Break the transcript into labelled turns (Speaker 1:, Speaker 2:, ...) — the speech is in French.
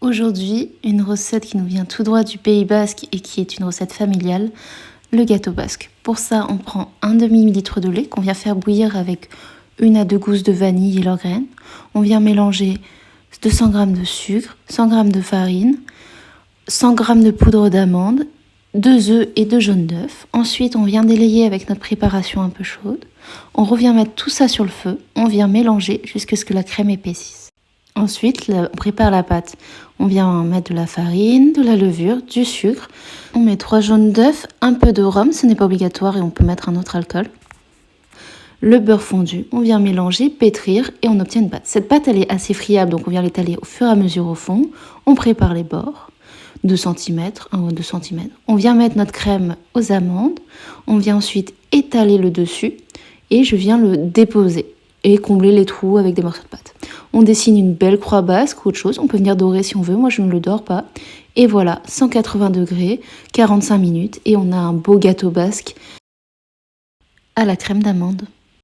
Speaker 1: Aujourd'hui, une recette qui nous vient tout droit du Pays Basque et qui est une recette familiale, le gâteau basque. Pour ça, on prend un demi-litre de lait qu'on vient faire bouillir avec 1 à 2 gousses de vanille et leurs graines. On vient mélanger 200 g de sucre, 100 g de farine, 100 g de poudre d'amande, 2 œufs et 2 jaunes d'œufs. Ensuite, on vient délayer avec notre préparation un peu chaude. On revient mettre tout ça sur le feu. On vient mélanger jusqu'à ce que la crème épaississe. Ensuite, on prépare la pâte. On vient mettre de la farine, de la levure, du sucre. On met 3 jaunes d'œufs, un peu de rhum, ce n'est pas obligatoire et on peut mettre un autre alcool. Le beurre fondu, on vient mélanger, pétrir et on obtient une pâte. Cette pâte, elle est assez friable, donc on vient l'étaler au fur et à mesure au fond. On prépare les bords, 2 cm, 1 ou 2 cm. On vient mettre notre crème aux amandes. On vient ensuite étaler le dessus et je viens le déposer et combler les trous avec des morceaux de pâte. On dessine une belle croix basque ou autre chose. On peut venir dorer si on veut. Moi, je ne le dore pas. Et voilà, 180 degrés, 45 minutes. Et on a un beau gâteau basque à la crème d'amande.